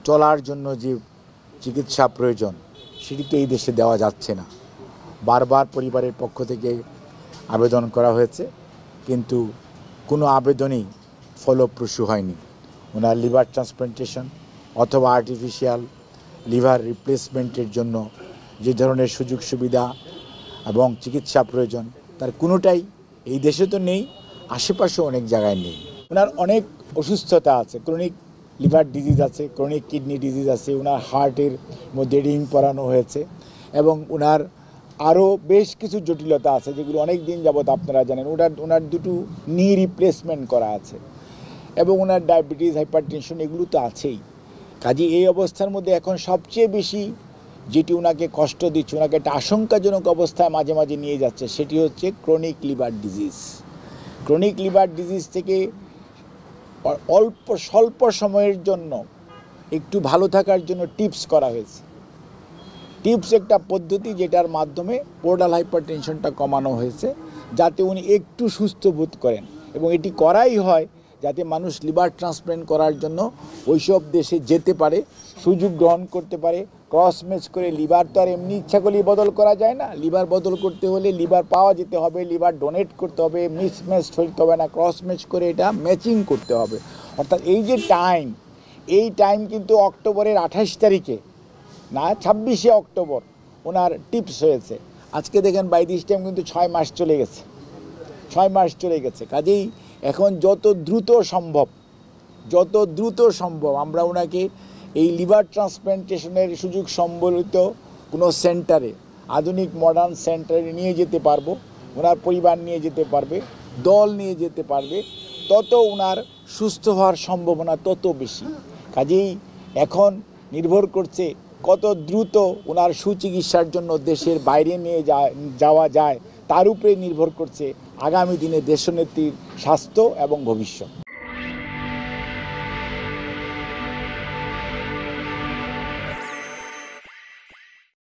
চলার জন্য যে চিকিৎসা প্রয়োজন সেটি তো এই দেশে দেওয়া যাচ্ছে না। বারবার পরিবারের পক্ষ থেকে আবেদন করা হয়েছে, কিন্তু কোনো আবেদনই ফলপ্রসূ হয়নি। ওনার লিভার ট্রান্সপ্লান্টেশন অথবা আর্টিফিশিয়াল লিভার রিপ্লেসমেন্টের জন্য যে ধরনের সুযোগ সুবিধা এবং চিকিৎসা প্রয়োজন তার কোনোটাই এই দেশে তো নেই, আশেপাশে অনেক জায়গায় নেই। ওনার অনেক অসুস্থতা আছে, ক্রনিক লিভার ডিজিজ আছে, ক্রনিক কিডনি ডিজিজ আছে, ওনার হার্টের মধ্যে রিং পরানো হয়েছে এবং ওনার আরও বেশ কিছু জটিলতা আছে যেগুলো অনেক দিন যাবত আপনারা জানেন। ওনার দুটো নি রিপ্লেসমেন্ট করা আছে এবং ওনার ডায়াবেটিস, হাইপারটেনশন এগুলো তো আছেই। কাজে এই অবস্থার মধ্যে এখন সবচেয়ে বেশি যেটি ওনাকে কষ্ট দিচ্ছে, ওনাকে একটা আশঙ্কাজনক অবস্থায় মাঝে মাঝে নিয়ে যাচ্ছে, সেটি হচ্ছে chronic liver disease. Chronic liver disease থেকে স্বল্প সময়ের জন্য একটু ভালো থাকার জন্য টিপস করা হয়েছে। টিপস একটা পদ্ধতি যেটার মাধ্যমে পোর্টাল হাইপারটেনশনটা কমানো হয়েছে যাতে উনি একটু সুস্থ বোধ করেন, এবং এটি করাই হয় যাতে মানুষ লিভার ট্রান্সপ্লান্ট করার জন্য ওইসব দেশে যেতে পারে, সুযোগ গ্রহণ করতে পারে। ক্রস ম্যাচ করে লিভার তো আর এমনি ইচ্ছা করলেই বদল করা যায় না। লিভার বদল করতে হলে লিভার পাওয়া যেতে হবে, লিভার ডোনেট করতে হবে, মিস ম্যাচ হইতে হবে না, ক্রস ম্যাচ করে এটা ম্যাচিং করতে হবে। অর্থাৎ এই যে টাইম, এই টাইম কিন্তু অক্টোবরের 28 তারিখে না 26শে অক্টোবর ওনার টিপস হয়েছে। আজকে দেখেন বাই দিস টাইম কিন্তু 6 মাস চলে গেছে, 6 মাস চলে গেছে। কাজেই এখন যত দ্রুত সম্ভব আমরা ওনাকে এই লিভার ট্রান্সপ্লান্টেশনের সুযোগ সম্বলিত কোনো সেন্টারে, আধুনিক মডার্ন সেন্টারে নিয়ে যেতে পারবো, ওনার পরিবার নিয়ে যেতে পারবে, দল নিয়ে যেতে পারবে, তত ওনার সুস্থ হওয়ার সম্ভাবনা তত বেশি। কাজেই এখন নির্ভর করছে কত দ্রুত ওনার সুচিকিৎসার জন্য দেশের বাইরে নিয়ে যাওয়া যায়, তার উপরে নির্ভর করছে আগামী দিনে দেশনেত্রীর স্বাস্থ্য এবং ভবিষ্যৎ।